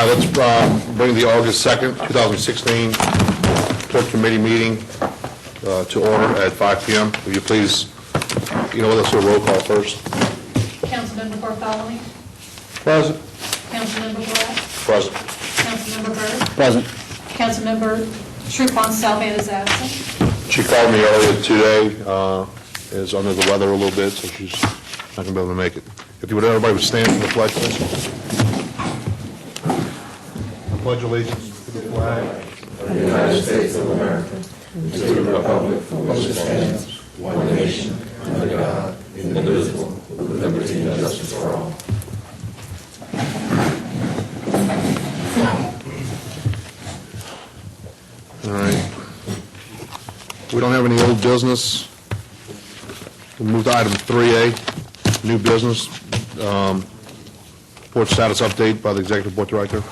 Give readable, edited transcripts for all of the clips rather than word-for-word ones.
Let's bring the August 2nd, 2016 Port Committee meeting to order at 5 p.m. Will you please, let's do a roll call first. Councilmember Bartholomew. Present. Councilmember Black. Present. Councilmember Byrd. Present. Councilmember Trufant Salvan is absent. She called me earlier today, is under the weather a little bit, so she's not going to be able to make it. If you would, everybody would stand for the pledge, please. I pledge allegiance to the flag of the United States of America, and to the republic for which it stands, one nation, under God, indivisible, with liberty and justice for all. All right. We don't have any old business. We'll move to item 3A, new business. Board status update by the Executive Board Director.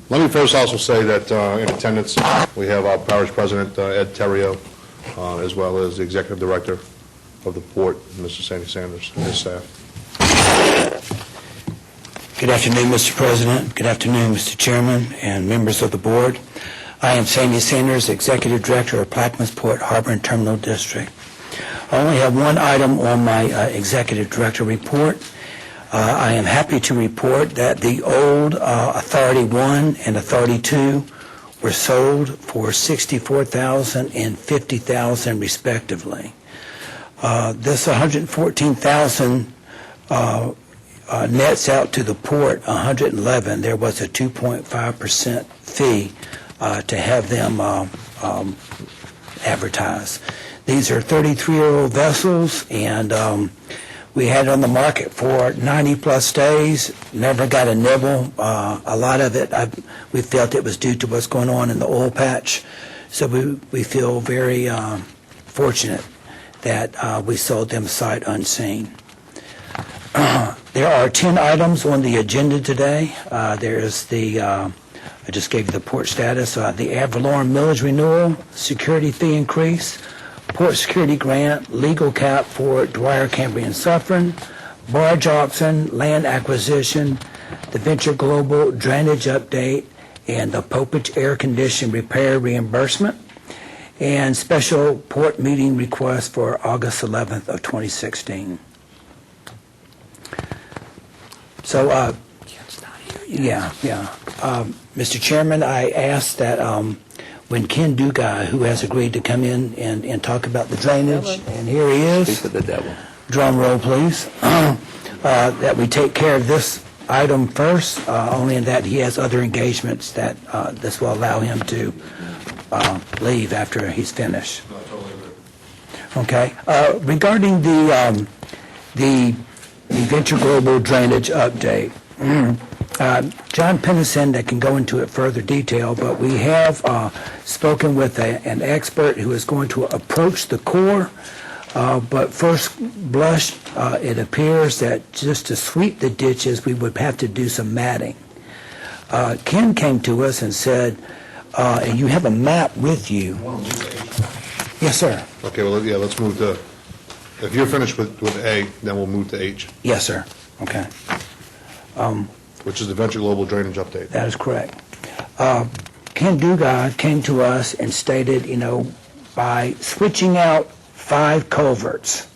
Let me first also say that in attendance we have our Parish President, Ed Terrio, as well as the Executive Director of the Port, Mr. Sandy Sanders, and his staff. Good afternoon, Mr. President. Good afternoon, Mr. Chairman and members of the board. I am Sandy Sanders, Executive Director of Plaquemines Port Harbor and Terminal District. I only have one item on my Executive Director report. I am happy to report that the old Authority 1 and Authority 2 were sold for $64,000 and $50,000 respectively. This $114,000 nets out to the port $111. There was a 2.5% fee to have them advertised. These are 33-year-old vessels, and we had it on the market for 90-plus days, never got a nibble. A lot of it, we felt it was due to what's going on in the oil patch. So we feel very fortunate that we sold them sight unseen. There are 10 items on the agenda today. There is I just gave you the port status, the ad valorem millage renewal, security fee increase, port security grant, legal cap for Dwyer, Cambrian, Suffern, barge auction, land acquisition, the Venture Global drainage update, and the Popage air condition repair reimbursement, and special port meeting request for August 11th of 2016. So, Mr. Chairman, I asked that when Ken Dugai, who has agreed to come in and talk about the drainage, and here he is. Speak of the devil. Drum roll, please. That we take care of this item first, only in that he has other engagements that this will allow him to leave after he's finished. Okay. Regarding the Venture Global drainage update, John Pennison that can go into it further detail, but we have spoken with an expert who is going to approach the core, but first blush, it appears that just to sweep the ditches, we would have to do some matting. Ken came to us and said, and you have a map with you. Yes, sir. Okay, well, yeah, let's move to, if you're finished with A, then we'll move to H. Yes, sir. Okay. Which is the Venture Global drainage update. That is correct. Ken Dugai came to us and stated, by switching out 5 culverts,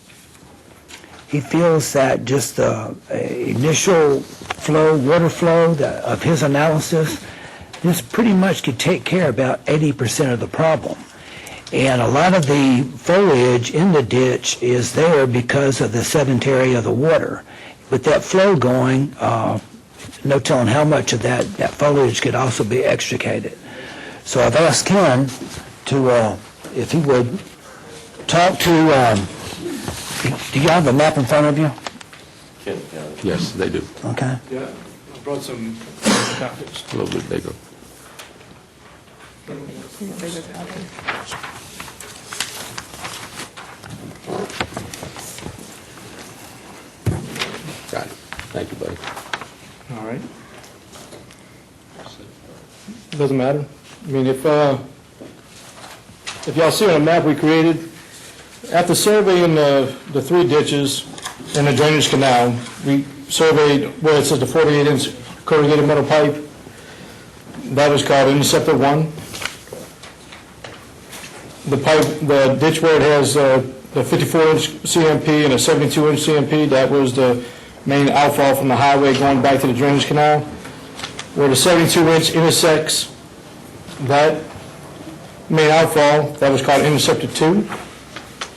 he feels that just the initial water flow of his analysis, this pretty much could take care of about 80% of the problem. And a lot of the foliage in the ditch is there because of the sedentary of the water. With that flow going, no telling how much of that foliage could also be extricated. So I've asked Ken to, if he would talk to, do you have a map in front of you? Yes, they do. Okay. Yeah, I brought some packets. A little bit bigger. Got it. Thank you, buddy. All right. It doesn't matter. I mean, if y'all see on the map we created, after surveying the 3 ditches in the drainage canal, we surveyed where it says the 48-inch corrugated metal pipe, that was called interceptor 1. The ditch where it has the 54-inch CMP and a 72-inch CMP, that was the main outfall from the highway going back to the drainage canal. Where the 72-inch intersects that main outfall, that was called interceptor 2,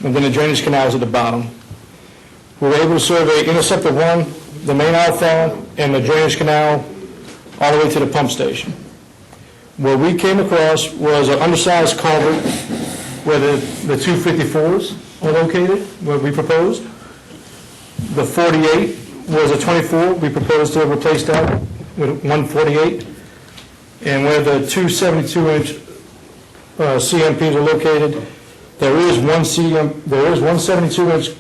and then the drainage canal is at the bottom. We were able to survey interceptor 1, the main outfall, and the drainage canal all the way to the pump station. What we came across was an undersized culvert where the two 54s are located, where we proposed. The 48 was a 24, we proposed to replace that with 148. And where the two 72-inch CMPs are located, there is one 72-inch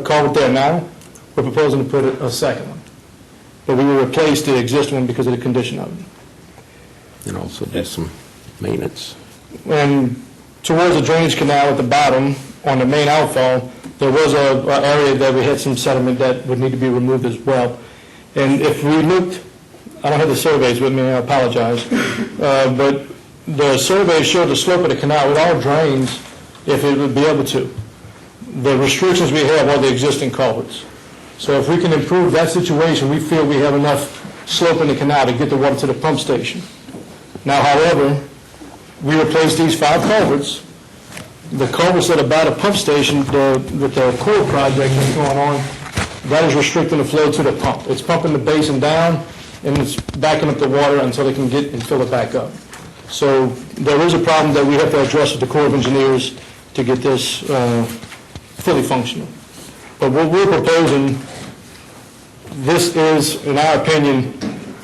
culvert there now. We're proposing to put a second one. But we will replace the existing one because of the condition of it. And also do some maintenance. And towards the drainage canal at the bottom, on the main outfall, there was an area that we had some sediment that would need to be removed as well. And if we looked, I don't have the surveys with me, I apologize, but the survey showed the slope of the canal, it all drains if it would be able to. The restrictions we have are the existing culverts. So if we can improve that situation, we feel we have enough slope in the canal to get the water to the pump station. Now, however, we replaced these 5 culverts. The culverts that are by the pump station, with the core project that's going on, that is restricting the flow to the pump. It's pumping the basin down, and it's backing up the water until they can get and fill it back up. So there is a problem that we have to address with the Corps of Engineers to get this fully functional. But what we're proposing, this is, in our opinion,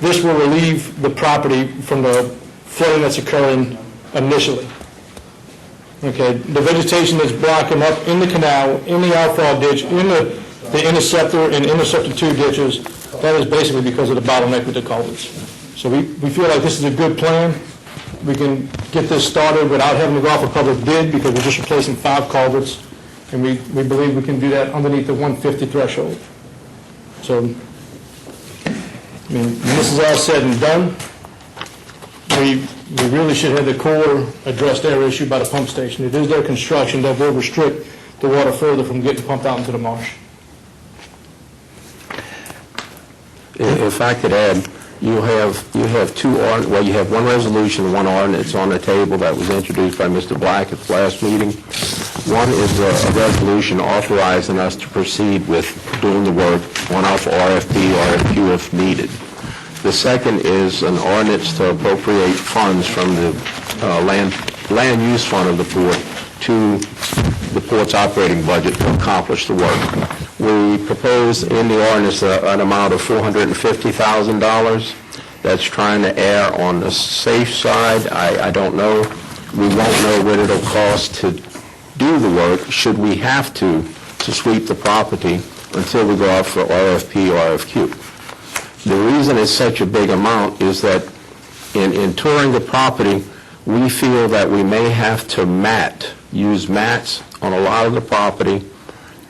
this will relieve the property from the flooding that's occurring initially. Okay, the vegetation that's blocking up in the canal, in the outfall ditch, in the interceptor and interceptor 2 ditches, that is basically because of the bottleneck with the culverts. So we feel like this is a good plan. We can get this started without having to go off a public bid because we're just replacing 5 culverts, and we believe we can do that underneath the 150 threshold. So, I mean, when this is all said and done, we really should have the Corps address their issue by the pump station. It is their construction that will restrict the water further from getting pumped out into the marsh. If I could add, you have two, well, you have one resolution, one ordinance on the table that was introduced by Mr. Black at the last meeting. One is a resolution authorizing us to proceed with doing the work, one off RFP, RFQ if needed. The second is an ordinance to appropriate funds from the land use fund of the port to the port's operating budget to accomplish the work. We propose in the ordinance an amount of $450,000. That's trying to err on the safe side. I don't know. We won't know what it'll cost to do the work, should we have to sweep the property until we go out for RFP or RFQ. The reason it's such a big amount is that in touring the property, we feel that we may have to use mats on a lot of the property,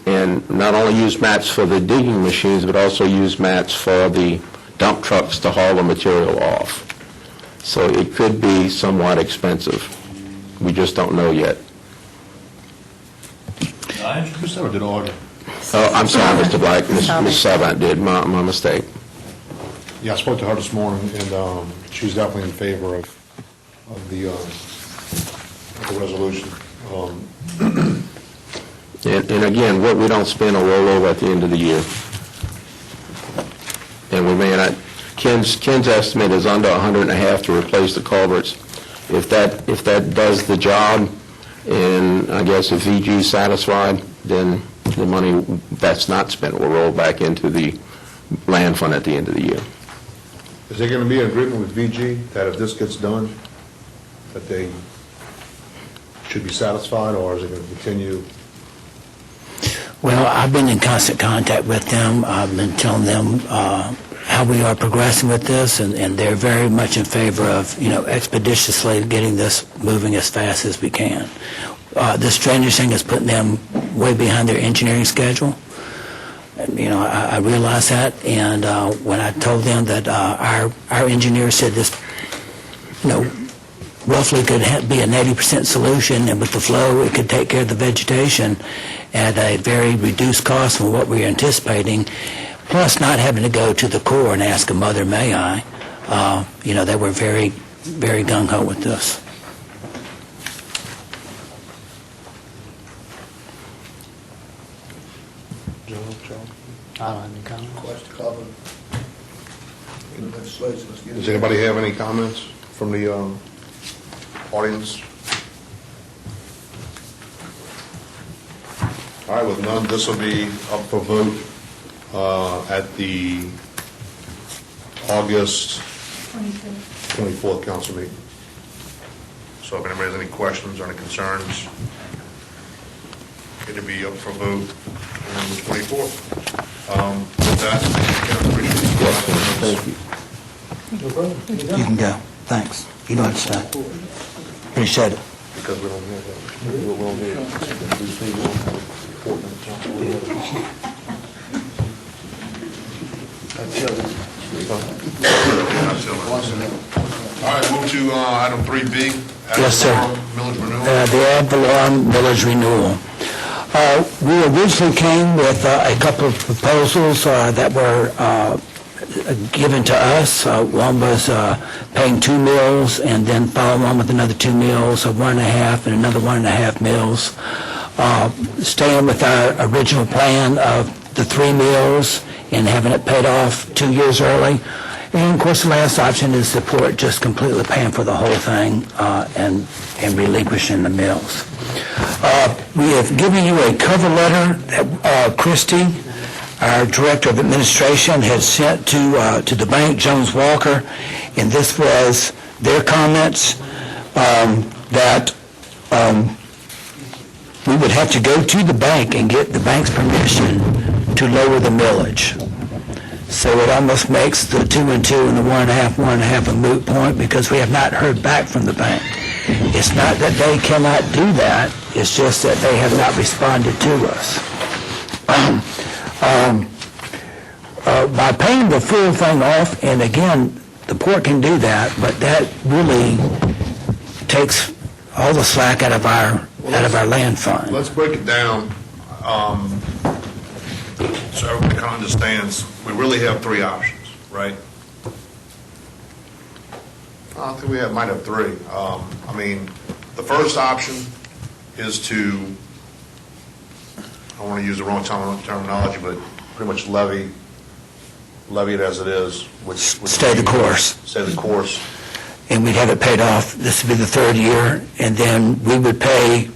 and not only use mats for the digging machines, but also use mats for the dump trucks to haul the material off. So it could be somewhat expensive. We just don't know yet. I introduced that or did order? Oh, I'm sorry, Mr. Black. Ms. Savant did. My mistake. Yeah, I spoke to her this morning, and she's definitely in favor of the resolution. And again, what we don't spend will roll over at the end of the year. And we may not, Ken's estimate is under $150,000 to replace the culverts. If that does the job, and I guess if VG's satisfied, then the money that's not spent will roll back into the land fund at the end of the year. Is there going to be an agreement with VG that if this gets done, that they should be satisfied, or is it going to continue? Well, I've been in constant contact with them. I've been telling them how we are progressing with this, and they're very much in favor of, expeditiously getting this moving as fast as we can. This drainage thing is putting them way behind their engineering schedule. And, I realize that, and when I told them that our engineer said this roughly could be a 80% solution, and with the flow, it could take care of the vegetation at a very reduced cost from what we were anticipating, plus not having to go to the Corps and ask a mother, may I? They were very, very gung-ho with this. Question, comment? Legislation, let's get it. Does anybody have any comments from the audience? All right, with none, this will be up for vote at the August 24th council meeting. So if anybody has any questions or any concerns, it'll be up for vote on the 24th. With that, thank you. You can go. Thanks. You don't have to stay. Appreciate it. Because we don't have that. We don't All right, move to item 3B. Yes, sir. Millage renewal. The ad valorem millage renewal. We originally came with a couple of proposals that were given to us. One was paying 2 mills, and then following on with another 2 mills, 1.5, and another 1.5 mills. Staying with our original plan of the 3 mills and having it paid off 2 years early. And of course, the last option is the port just completely paying for the whole thing and relinquishing the mills. We have given you a cover letter that Christie, our Director of Administration, had sent to the bank, Jones Walker, and this was their comments that we would have to go to the bank and get the bank's permission to lower the millage. So it almost makes the 2 and 2 and the 1.5 a moot point because we have not heard back from the bank. It's not that they cannot do that, it's just that they have not responded to us. By paying the full thing off, and again, the port can do that, but that really takes all the slack out of our land fund. Let's break it down so everybody kind of understands. We really have 3 options, right? I think we might have 3. The first option is to, I don't want to use the wrong terminology, but pretty much levy it as it is, which Stay the course. Stay the course. And we'd have it paid off. This would be the 3rd year, and then we would pay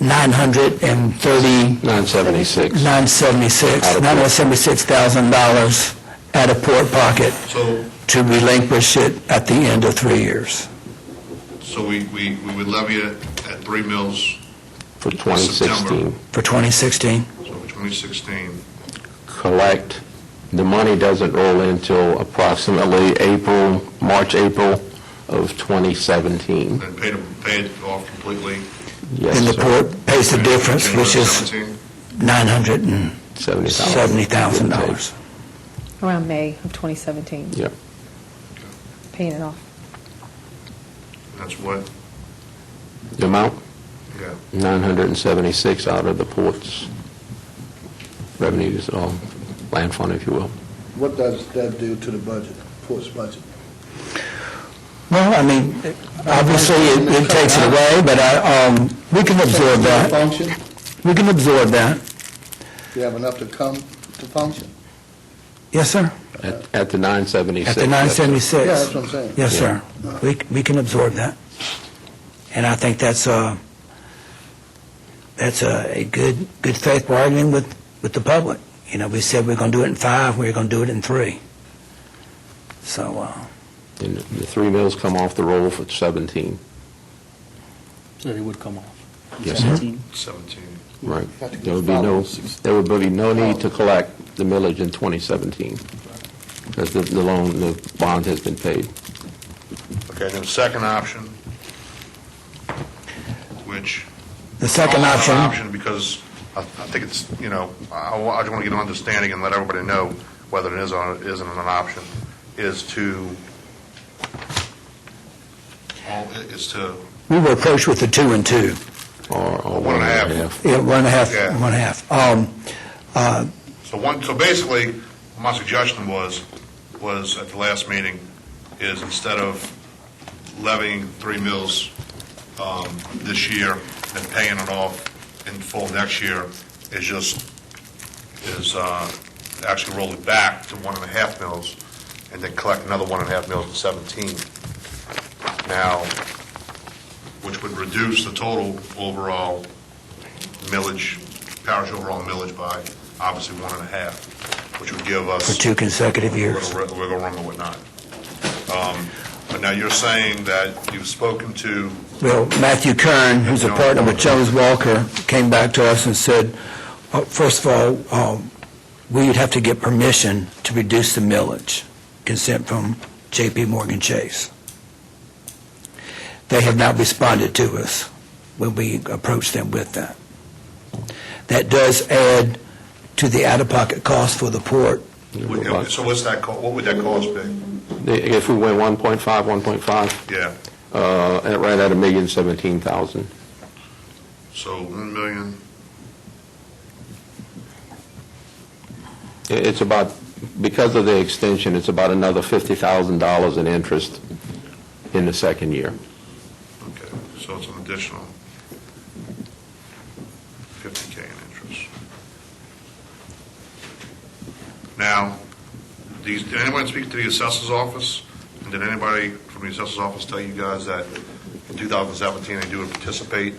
$976,000 out of port pocket So to relinquish it at the end of 3 years. So we would levy it at 3 mills For 2016. For 2016. so for 2016. Collect, the money doesn't roll in until approximately March, April of 2017. Then pay it off completely. Yes, And the sir. port pays the difference, which is 17. $970,000. Around May of 2017, Yep. paying it off. That's what, The amount, yeah. 976 out of the port's revenues, land fund, if you will. What does that do to the budget, Port's budget? Well, obviously, it takes it away, but we can absorb that. Function, We can absorb that. you have enough to come to function? Yes, sir? At the 976. At the 976. Yeah, that's what I'm saying. Yes, sir. We can absorb that. And I think that's a good faith bargaining with the public. We said we're going to do it in 5, we're going to do it in 3. So, And the 3 mills come off the roll for 17. So they would come off. Yes, sir. 17. Right. There would be no need to collect the millage in 2017, because the bond has been paid. Okay, then the second option, which... the second I don't have an option, because I think it's, I just want to get an understanding and let everybody know whether it is or isn't an option, is to is to, We were approached with the 2 and 2. or 1.5. Yeah, 1.5, Yeah. 1.5. So basically, my suggestion was at the last meeting, is instead of levying 3 mills this year and paying it off in full next year, actually roll it back to 1.5 mills and then collect another 1.5 mills in 17. Now, which would reduce the total overall millage, parish overall millage by obviously 1.5, which would give us For 2 consecutive years. wiggle room and whatnot. But now you're saying that you've spoken to, Well, Matthew Kern, who's a partner with Jones Walker, came back to us and said, first of all, we'd have to get permission to reduce the millage, consent from J.P. Morgan Chase. They have not responded to us when we approached them with that. That does add to the out-of-pocket cost for the port. so what's that, what would that cost be? If we went 1.5, 1.5, Yeah, right at $1,017,000. so 1 million, It's about, because of the extension, it's about another $50,000 in interest in the second year. okay, so it's an additional 50K in interest. Now, did anyone speak to the assessor's office? And did anybody from the assessor's office tell you guys that in 2017 they do anticipate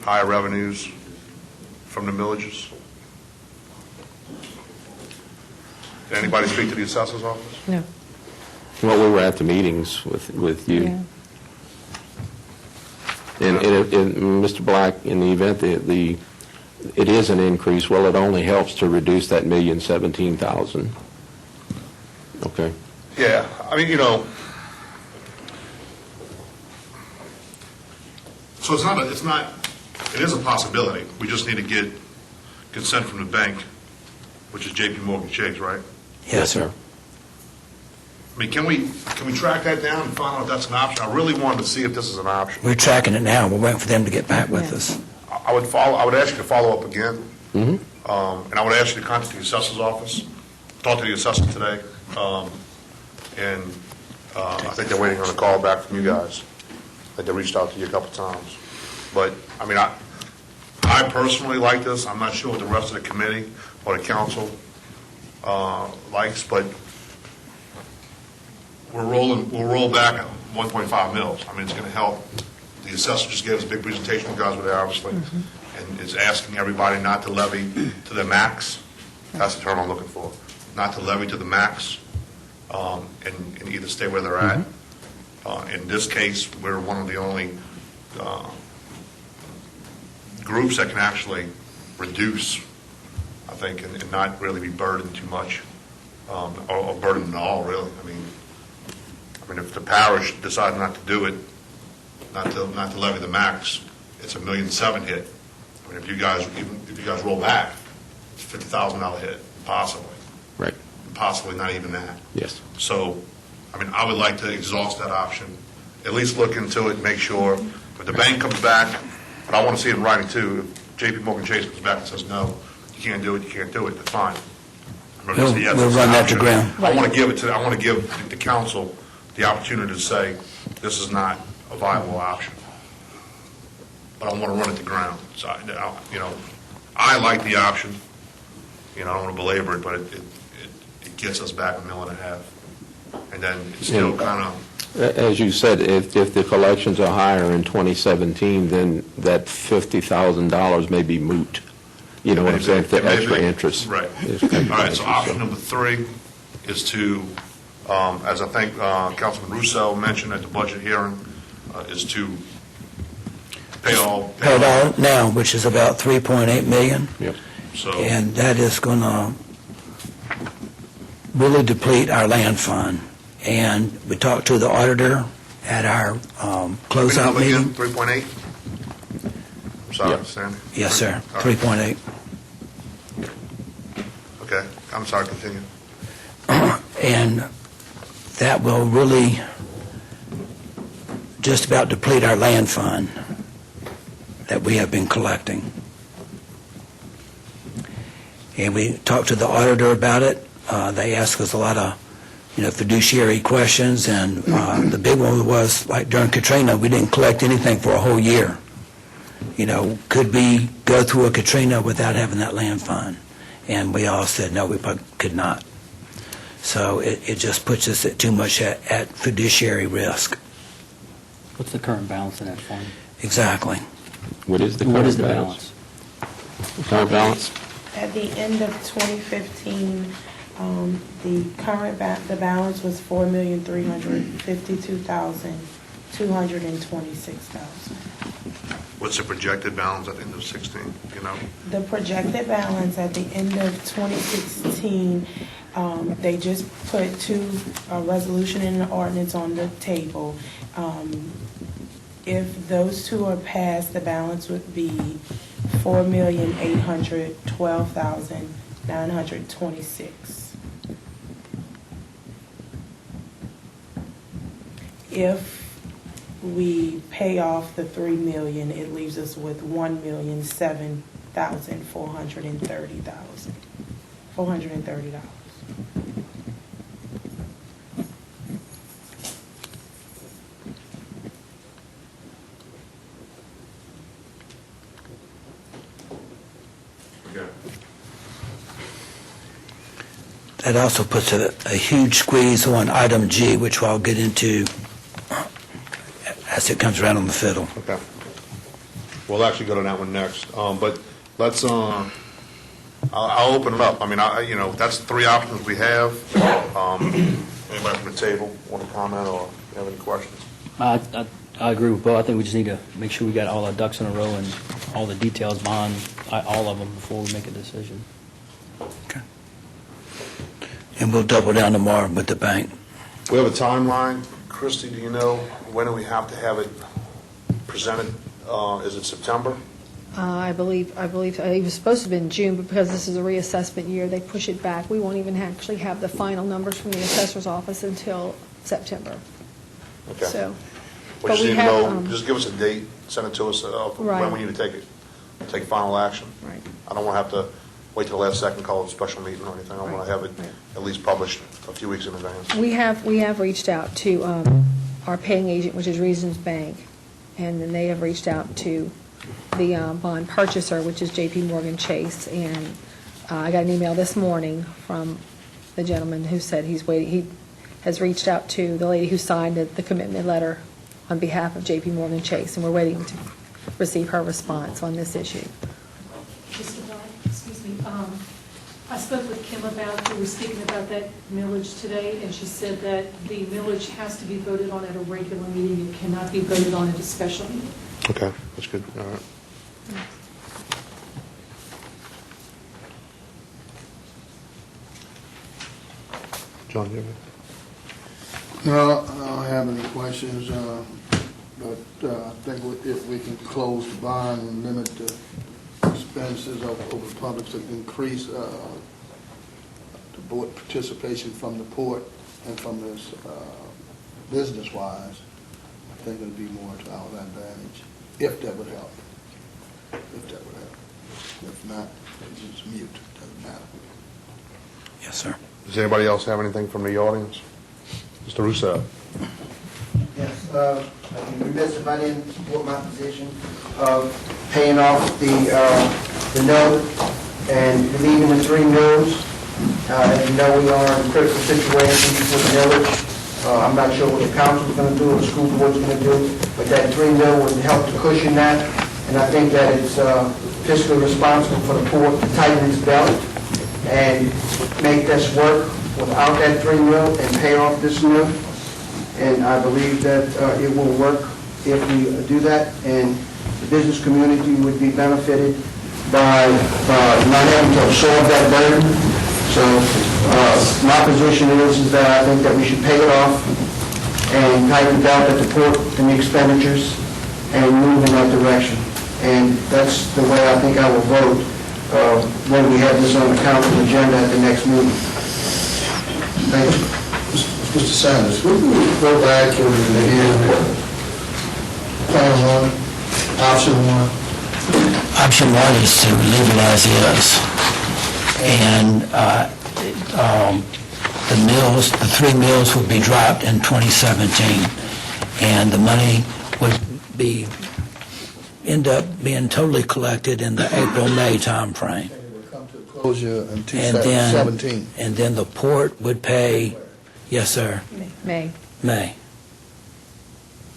higher revenues from the millages? Did anybody speak to the assessor's office? No. Well, we were at the meetings with you. Yeah. And Mr. Black, in the event that it is an increase, well, it only helps to reduce that $1,017,000. Okay. Yeah, I mean, so it is a possibility. We just need to get consent from the bank, which is J.P. Morgan Chase, right? Yes, sir. I mean, can we track that down and find out if that's an option? I really wanted to see if this is an option. We're tracking it now. We're waiting for them to get back with us. I would ask you to follow up again. And I would ask you to contact the assessor's office, talk to the assessor today. And I think they're waiting on a call back from you guys. I think they reached out to you a couple times. But, I mean, I personally like this. I'm not sure what the rest of the committee or the council likes, but we'll roll back at 1.5 mils. I mean, it's going to help. The assessor just gave us a big presentation. You guys were there, obviously, and is asking everybody not to levy to the max. That's the term I'm looking for. Not to levy to the max, and either stay where they're at. In this case, we're one of the only groups that can actually reduce, I think, and not really be burdened too much, or burdened at all, really. I mean, if the parish decided not to do it, not to levy the max, it's $1.7 million hit. I mean, if you guys roll back, it's a $50,000 hit, possibly. Right. Possibly not even that. Yes. So, I mean, I would like to exhaust that option, at least look into it, make sure. If the bank comes back, but I want to see it in writing too, if J.P. Morgan Chase comes back and says, no, you can't do it, that's fine. We'll run that to ground. I want to give the council the opportunity to say, this is not a viable option. But I want to run it to ground. So, I like the option. I don't want to belabor it, but it gets us back $1.5 million. And then it's still kind of... As you said, if the collections are higher in 2017, then that $50,000 may be moot. You know what I'm saying? If the extra interest. Right. All right, so option number 3 is to, as I think Councilman Russo mentioned at the budget hearing, is to pay all. Pay it all now, which is about $3.8 million. Yep. So, And that is going to really deplete our land fund. And we talked to the auditor at our closeout meeting. 3.8? I'm sorry, Yep. Sandy? Yes, sir, All right. 3.8. Okay, I'm sorry, continue. And that will really just about deplete our land fund that we have been collecting. And we talked to the auditor about it. They asked us a lot of, fiduciary questions, and the big one was, like during Katrina, we didn't collect anything for a whole year. Could we go through a Katrina without having that land fund? And we all said, no, we could not. So it just puts us at too much at fiduciary risk. What's the current balance in that fund? Exactly. What is the What current is the balance? balance? Current balance? At the end of 2015, the the balance was $4,352,226. What's the projected balance at the end of 16, The projected balance at the end of 2016, they just put a resolution and an ordinance on the table. If those two are passed, the balance would be $4,812,926. If we pay off the $3 million, it leaves us with $1,007,430. That also puts a huge squeeze on item G, which I'll get into as it comes around on the fiddle. Okay. We'll actually go to that one next. But let's, I'll open it up. I mean, that's the three options we have. Anybody from the table want to comment or have any questions? I agree with Bo. I think we just need to make sure we got all our ducks in a row and all the details behind all of them before we make a decision. Okay. And we'll double down tomorrow with the bank. We have a timeline. Christie, do you know when do we have to have it presented? Is it September? I believe it was supposed to have been June, but because this is a reassessment year, they push it back. We won't even actually have the final numbers from the assessor's office until September. Okay. So, We but just we need to have, know, just give us a date, send it to us, when Right. we need to take final action. Right. I don't want to have to wait till the last second, call it a special meeting or anything. I want to have it Right. at least published a few weeks in advance. We have reached out to our paying agent, which is Reasons Bank, and then they have reached out to the bond purchaser, which is J.P. Morgan Chase, and I got an email this morning from the gentleman who said he's waiting. He has reached out to the lady who signed the commitment letter on behalf of J.P. Morgan Chase, and we're waiting to receive her response on this issue. Mr. Bell, excuse me, I spoke with Kim we were speaking about that millage today, and she said that the millage has to be voted on at a regular meeting. It cannot be voted on at a special meeting. Okay, that's good. All right. John, you have any? No, I don't have any questions, but I think if we can close the bond and limit the expenses of the public to increase the board participation from the port and from this business-wise, I think it would be more to our advantage, if that would help. If that would help. If not, it's just mute, doesn't matter. Yes, sir. Does anybody else have anything from the audience? Mr. Russo? Yes, I'd be remiss if I didn't support my position of paying off the note and relieving the 3 mills. As you know, we are in a critical situation with the millage. I'm not sure what the council is going to do or the school board is going to do, but that 3 mil would help to cushion that, and I think that it's fiscally responsible for the port to tighten its belt and make this work without that 3 mil and pay off this mill. And I believe that it will work if we do that, and the business community would be benefited by not having to absorb that burden. So my position is that I think that we should pay it off and tighten the belt at the port and the expenditures and move in that direction. And that's the way I think I will vote when we have this on the council agenda at the next meeting. Thank you. Mr. Sanders, would we go back and review plan on option one? Option one is to leave it as is. And the mills, the 3 mills would be dropped in 2017. And the money would end up being totally collected in the April-May timeframe. It will come to closure in And then, 2017. and then the port would pay, yes, sir, May. May.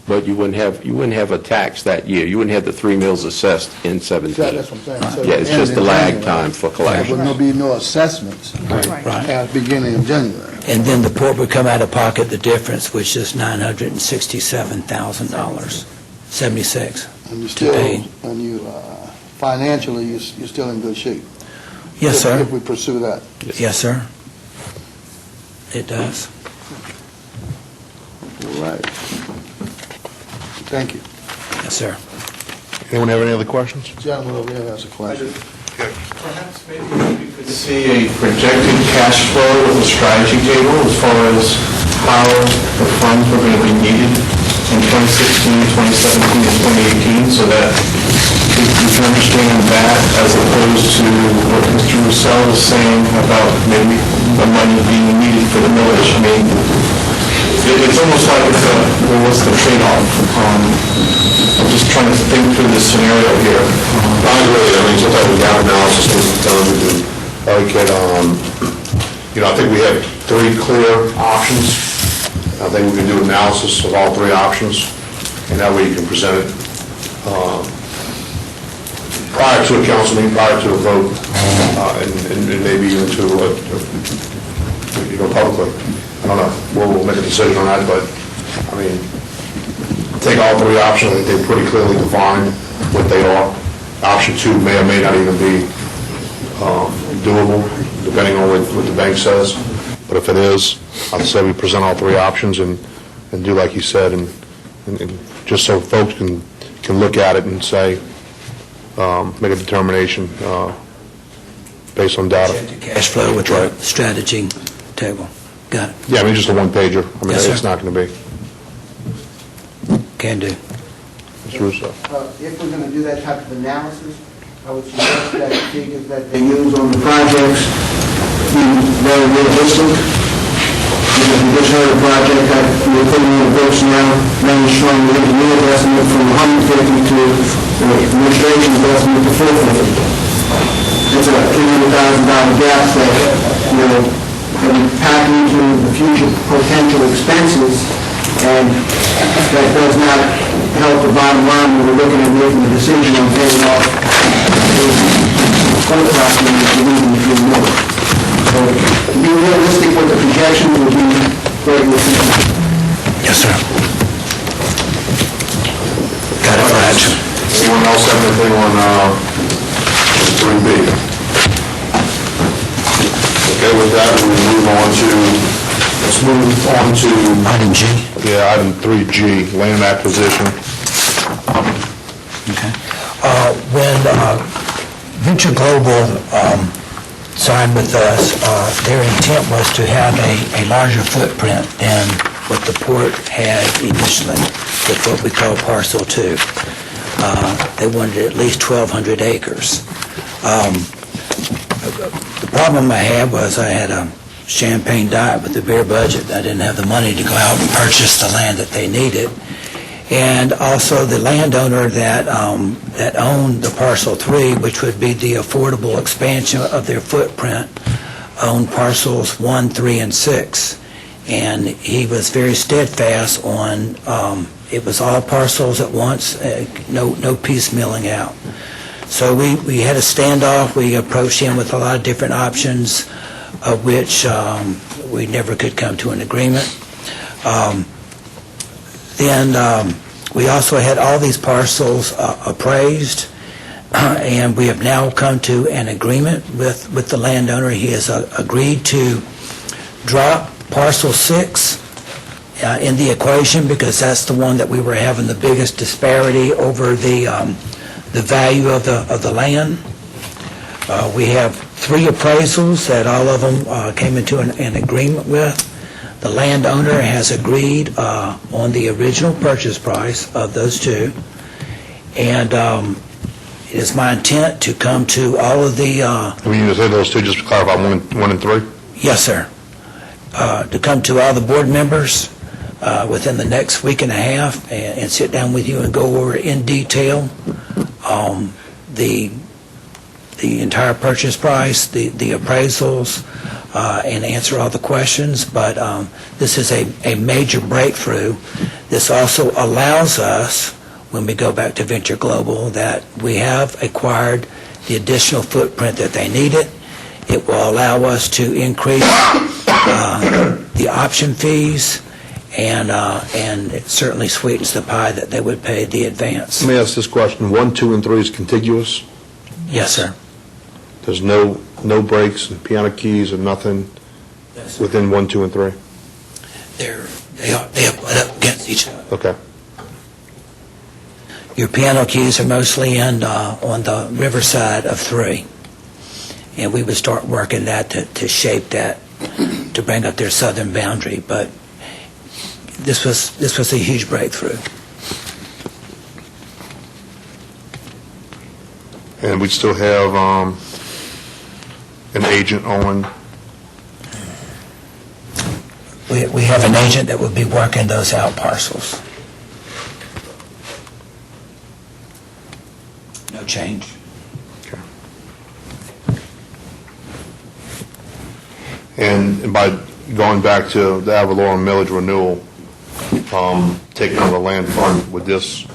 But you wouldn't have a tax that year. You wouldn't have the 3 mills assessed in 17. That's what I'm saying. So Yeah, it's end just in the lag January. time for There collection. will be no assessments Right. Right. at the beginning of January. And then the port would come out of pocket the difference, which is $967,000, 76. And you To still, pay. and you, financially, you're still in good shape. Yes, sir. If we pursue that. Yes, sir. It does. All right. Thank you. Yes, sir. Anyone have any other questions? Gentleman over there has a question. Perhaps maybe we could see a projected cash flow with a strategy table as far as how the funds were going to be needed in 2016, 2017, and 2018, so that we can understand that as opposed to what Mr. Roussel was saying about maybe the money being needed for the millage. I mean, it's almost like it's a, well, what's the trade-off? I'm just trying to think through this scenario here. I agree, I mean, some type of gap analysis needs to be done, we could, I think we have 3 clear options. I think we can do analysis of all 3 options, and that way you can present it prior to a council meeting, prior to a vote, and maybe even to, publicly. I don't know, we'll make a decision on that, but, I mean, take all 3 options, I think they pretty clearly define what they are. Option 2 may or may not even be doable, depending on what the bank says. But if it is, I'd say we present all 3 options and do like you said, and just so folks can look at it and say, make a determination based on data. Check the cash flow with the strategy table. Got it. Yeah, I mean, just a one-pager. I mean, Yes, sir. it's not going to be. Can do. Mr. Russo. If we're going to do that type of analysis, I would suggest that the figures that they use on the projects be very realistic. Because we just heard a project that we're putting in the books now, range from the engineer's estimate from 150 to the administration's estimate to 450. It's a $300,000 gap that, that we pack into the future potential expenses, and that does not help the bottom line when we're looking at making a decision on paying off the contract and leaving the few more. So, to be realistic with the projection would be greatly appreciated. Yes, sir. Got it, Raj. Anyone else have anything on 3B? Okay, with that, we'll move on to, let's move on to, Item G. yeah, item 3G, land acquisition. Okay. When Venture Global signed with us, their intent was to have a larger footprint than what the port had initially, with what we call Parcel 2. They wanted at least 1,200 acres. The problem I had was I had a champagne diet with a beer budget. I didn't have the money to go out and purchase the land that they needed. And also the landowner that owned the Parcel 3, which would be the affordable expansion of their footprint, owned Parcels 1, 3, and 6. And he was very steadfast on, it was all parcels at once, no piecemealing out. So we had a standoff. We approached him with a lot of different options, of which we never could come to an agreement. Then we also had all these parcels appraised, and we have now come to an agreement with the landowner. He has agreed to drop Parcel 6 in the equation, because that's the one that we were having the biggest disparity over the value of the land. We have 3 appraisals that all of them came into an agreement with. The landowner has agreed on the original purchase price of those two, and it is my intent to come to all of the, When you say those two, just to clarify, one and three? yes, sir, to come to all the board members within the next week and a half and sit down with you and go over in detail the entire purchase price, the appraisals, and answer all the questions. But this is a major breakthrough. This also allows us, when we go back to Venture Global, that we have acquired the additional footprint that they needed. It will allow us to increase the option fees, and it certainly sweetens the pie that they would pay the advance. Let me ask this question. 1, 2, and 3 is contiguous? Yes, sir. There's no breaks and piano keys and nothing within 1, 2, and 3? They are put up against each other. Okay. Your piano keys are mostly on the riverside of 3, and we would start working that to shape that, to bring up their southern boundary. But this was a huge breakthrough. And we still have an agent on, We have an agent that would be working those out parcels. No change. and by going back to the Avalora millage renewal, taking over the land fund, would this,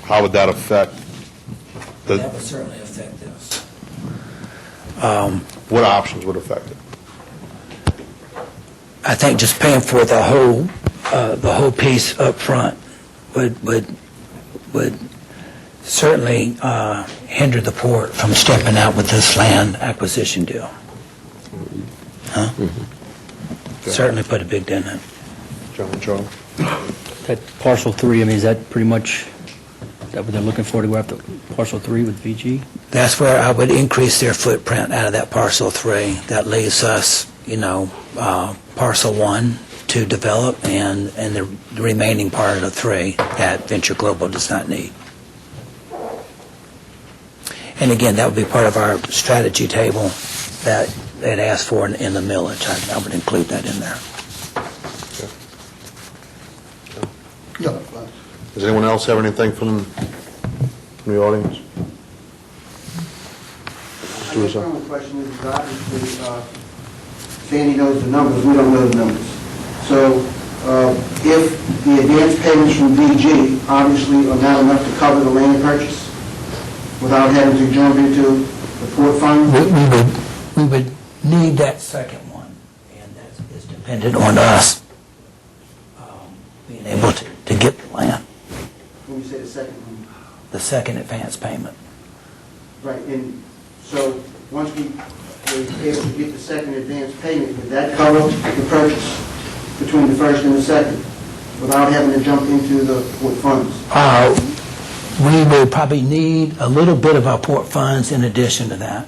how would that affect That would certainly affect this. what options would affect it? I think just paying for the whole piece up front would certainly hinder the port from stepping out with this land acquisition deal. Huh? Certainly put a big dent in it. John and Charlie? That parcel 3, I mean, is that pretty much, is that what they're looking for, to go after parcel 3 with VG? That's where I would increase their footprint out of that parcel 3. That leaves us, parcel 1 to develop, and the remaining part of the 3 that Venture Global does not need. And again, that would be part of our strategy table that they'd asked for in the millage. I would include that in there. Yeah, Does anyone else have anything from the audience? I guess my only question is, obviously, Sandy knows the numbers, we don't know the numbers. So if the advance payments from VG obviously are not enough to cover the land purchase without having to jump into the port fund? We would need that second one, and that is dependent on us being able to get the land, When you say the second one. the second advance payment. Right, and so once we were able to get the second advance payment, would that cover the purchase between the first and the second without having to jump into the port funds? We would probably need a little bit of our port funds in addition to that.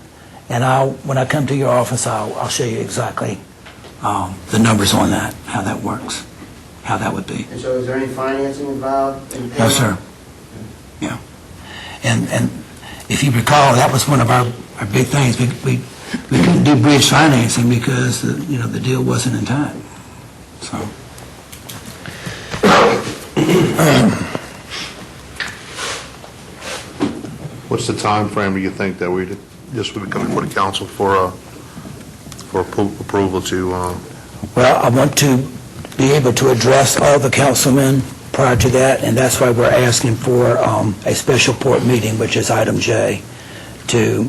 And when I come to your office, I'll show you exactly the numbers on that, how that works, how that would be. And so is there any financing involved in payment? No, sir. Yeah. And if you recall, that was one of our big things. We couldn't do bridge financing because, the deal wasn't in time. So. What's the time frame do you think that this would come before the council for approval to, Well, I want to be able to address all the councilmen prior to that, and that's why we're asking for a special port meeting, which is item J, to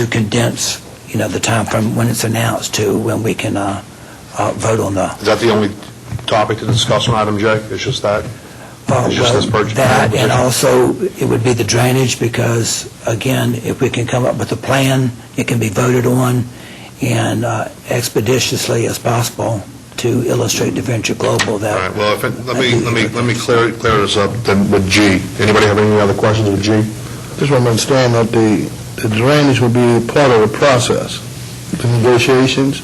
condense, the time from when it's announced to when we can vote on the... is that the only topic to discuss on item J? It's just that? It's just this purchase? That, and also, it would be the drainage, because, again, if we can come up with a plan, it can be voted on, and expeditiously as possible to illustrate to Venture Global All that... right, well, let me clear this up then with G. Anybody have any other questions with G? just want to understand that the drainage will be part of the process, the negotiations,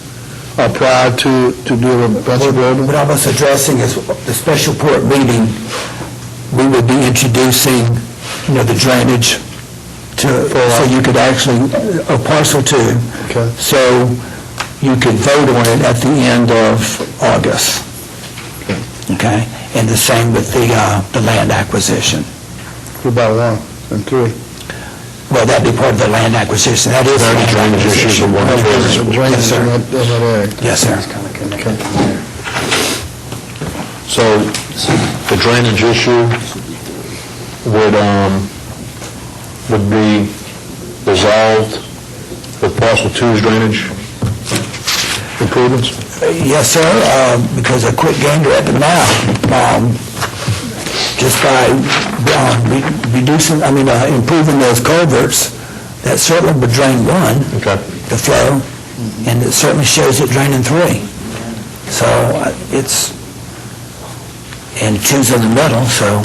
prior to do the Betsy building? What I was addressing is the special port meeting, we would be introducing, the drainage so you could actually, parcel 2. Okay. So you could vote on it at the end of August. Okay? And the same with the land acquisition. What about 1 and 3? Well, that'd be part of the land acquisition. That is land drainage issues acquisition. in 1 and 3. Drainage Yes, sir. in that area. Yes, sir. So the drainage issue would be resolved with parcel 2's drainage improvements? Yes, sir, because a quick gander at the map, just by improving those culverts, that certainly would drain 1, Okay. the flow, and it certainly shows it draining 3. So it's, and 2's in the middle, so,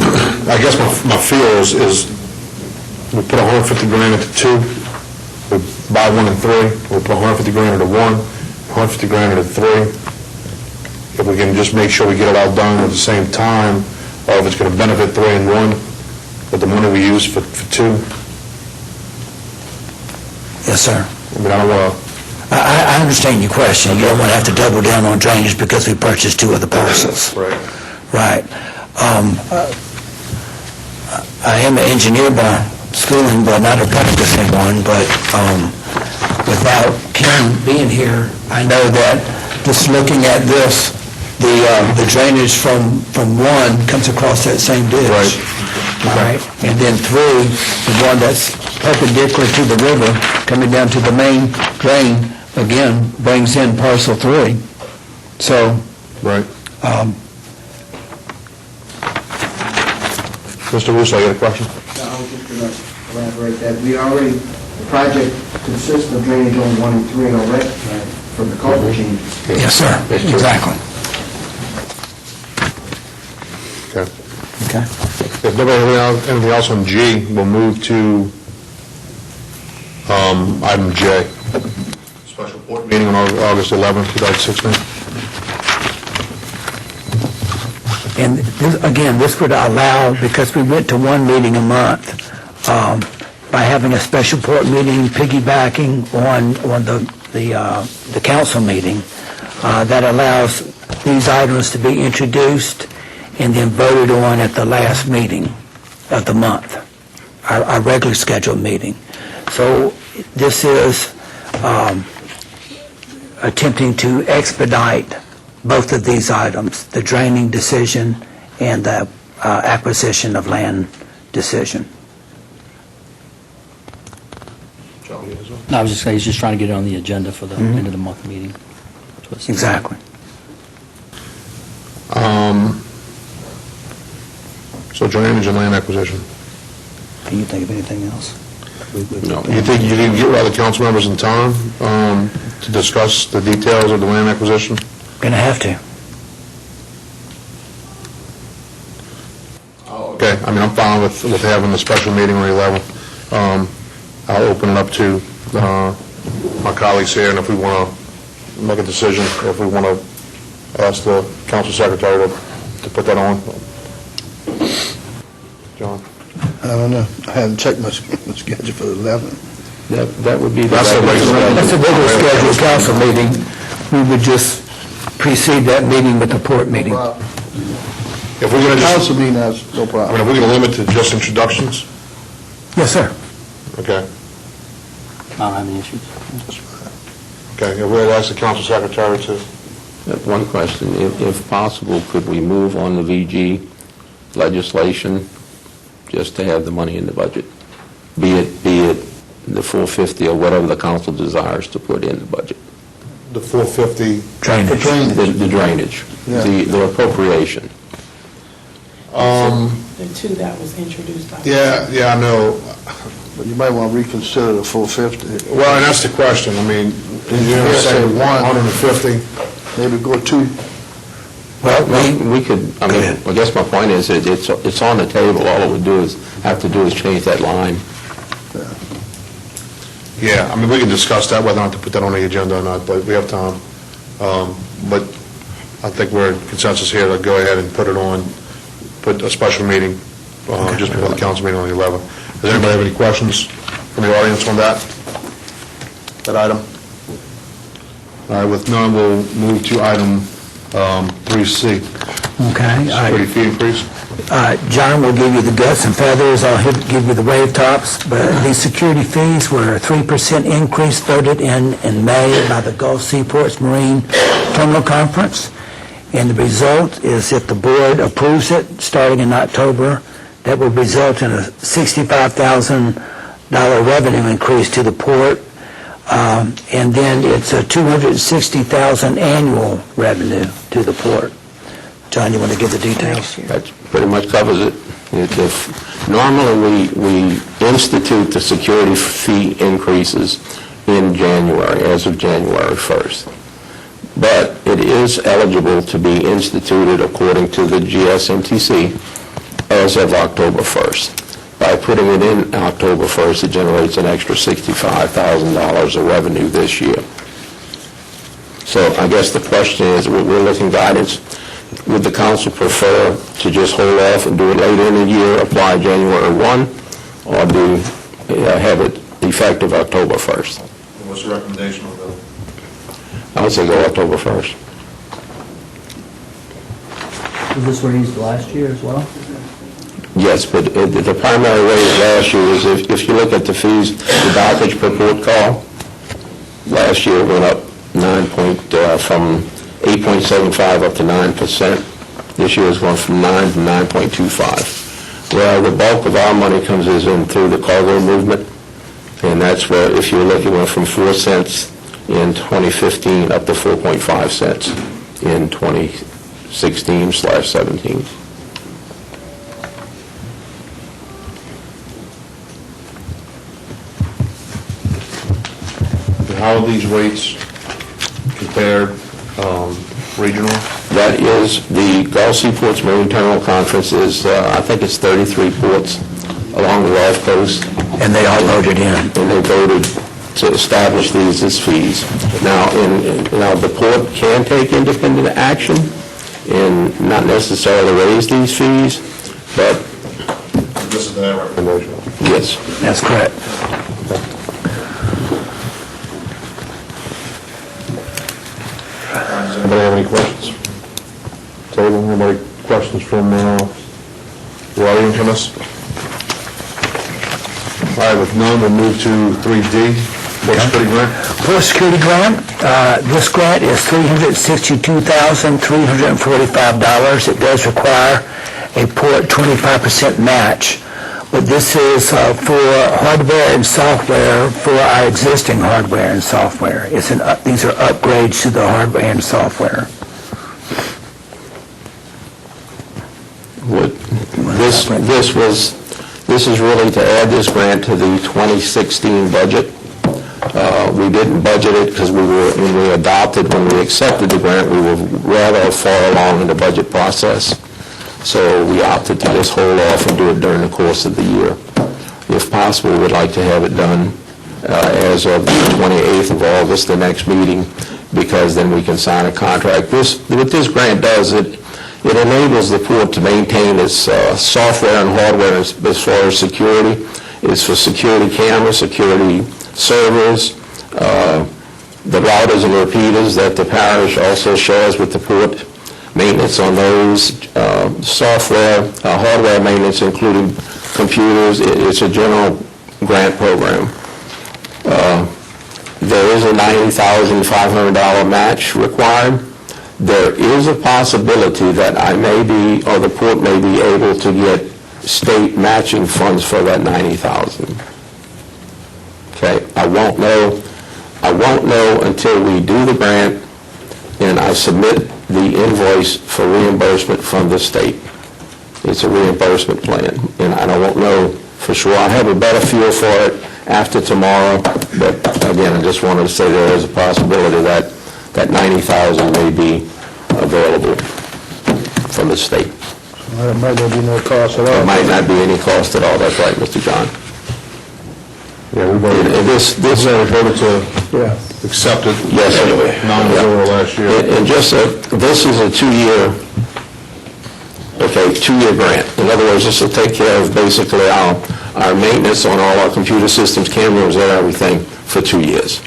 I guess my feel is we put 150 grand into 2, we buy 1 and 3, we put 150 grand into 1, 150 grand into 3. If we can just make sure we get it all done at the same time, or if it's going to benefit 3 and 1, with the money we use for 2. yes, sir. I mean, I don't want to... I understand your question. You don't want to have to double down on drainage because we purchased 2 other parcels. Right. Right. I am an engineer by schooling, but not a practicing one, but without Ken being here, I know that just looking at this, the drainage from 1 comes across that same ditch. Right. All right, and then 3, the one that's perpendicular to the river, coming down to the main drain, again, brings in parcel 3. So, Right. Mr. Russo, you got a question? I was just going to elaborate that. The project consists of drainage on 1 and 3 already, from the culvert change. yes, sir, exactly. Okay. Okay. If nobody has anything else on G, we'll move to item J. Special board meeting on August 11th, 2016. And this would allow, because we went to 1 meeting a month, by having a special port meeting piggybacking on the council meeting, that allows these items to be introduced and then voted on at the last meeting of the month, our regular scheduled meeting. So this is attempting to expedite both of these items, the draining decision and the acquisition of land decision. No, I was just saying, he's just trying to get it on the agenda for the end of the month meeting. That's what it's- Exactly. So drainage and land acquisition. Can you think of anything else? No. You think you can get with other council members in time to discuss the details of the land acquisition? Going to have to. Okay, I mean, I'm fine with having the special meeting on the 11th. I'll open it up to my colleagues here, and if we want to make a decision, if we want to ask the council secretary to put that on. John? I don't know. I haven't checked my schedule for the 11th. That would be the That's the regular- That's a regular scheduled council meeting. We would just precede that meeting with the port meeting. If we're going to just, Council meeting, that's no I mean, problem. if we're going to limit to just introductions, Yes, sir. okay. I don't have any issues. Okay, if we'd ask the council secretary to, One question, if possible, could we move on the VG legislation just to have the money in the budget? Be it the 450 or whatever the council desires to put in the budget. the 450, Drainage. The drainage, Yeah. the appropriation. The 2 that was introduced by... yeah, I know. But you might want to reconsider the 450. Well, and that's the question, I mean, you're going to say 150, Maybe go 2. Well, We could, I mean, I guess my point is, it's on the table, all it would have to do is change that line. yeah, I mean, we can discuss that, whether or not to put that on the agenda or not, but we have time. But I think we're in consensus here to go ahead and put a special meeting just before the council meeting on the 11th. Does anybody have any questions from the audience on that item? All right, with none, we'll move to item 3C. Okay. Security fee increase. John will give you the guts and feathers, I'll give you the wave tops, but these security fees were a 3% increase voted in May by the Gulf Seaports Marine Terminal Conference, and the result is if the board approves it starting in October, that will result in a $65,000 revenue increase to the port, and then it's a $260,000 annual revenue to the port. John, you want to give the details? That pretty much covers it. Normally, we institute the security fee increases in January, as of January 1st. But it is eligible to be instituted according to the GSMTC as of October 1st. By putting it in October 1st, it generates an extra $65,000 of revenue this year. So I guess the question is, we're looking guidance. Would the council prefer to just hold off and do it later in the year, apply January 1, or have it effective October 1st? What's the recommendation on that? I would say go October 1st. Was this what he used last year as well? Yes, but the primary rate last year is, if you look at the fees, the dockage per port call, last year went up from 8.75 up to 9%. This year is going from 9 to 9.25. Well, the bulk of our money comes in through the cargo movement, and that's where, if you look, it went from 4 cents in 2015 up to 4.5 cents in 2016/17. How are these rates compared regional? That is, the Gulf Seaports Marine Terminal Conference is, I think it's 33 ports along the Gulf Coast. And they all voted in. And they voted to establish these as fees. Now, the port can take independent action and not necessarily raise these fees, but... This is their recommendation. Yes. That's correct. Does anybody have any questions? Table, anybody questions from the audience on this? All right, with none, we'll move to 3D, Port Security Grant. Port Security Grant, this grant is $362,345. It does require a port 25% match, but this is for hardware and software for our existing hardware and software. These are upgrades to the hardware and software. This is really to add this grant to the 2016 budget. We didn't budget it because when we accepted the grant, we were rather far along in the budget process. So we opted to just hold off and do it during the course of the year. If possible, we'd like to have it done as of the 28th of August, the next meeting, because then we can sign a contract. What this grant does, it enables the port to maintain its software and hardware as far as security. It's for security cameras, security servers, the routers and repeaters that the parish also shares with the port, maintenance on those, software, hardware maintenance, including computers. It's a general grant program. There is a $90,500 match required. There is a possibility that the port may be able to get state matching funds for that $90,000. Okay, I won't know until we do the grant and I submit the invoice for reimbursement from the state. It's a reimbursement plan, and I won't know for sure. I'll have a better feel for it after tomorrow, but again, I just wanted to say there is a possibility that $90,000 may be available from the state. There might not be no cost at all. There might not be any cost at all, that's right, Mr. John. Yeah, we voted, this voted to accept it. Yes, anyway. 9-0 last year. And just, this is a two-year grant. In other words, this will take care of basically our maintenance on all our computer systems, cameras, and everything for 2 years.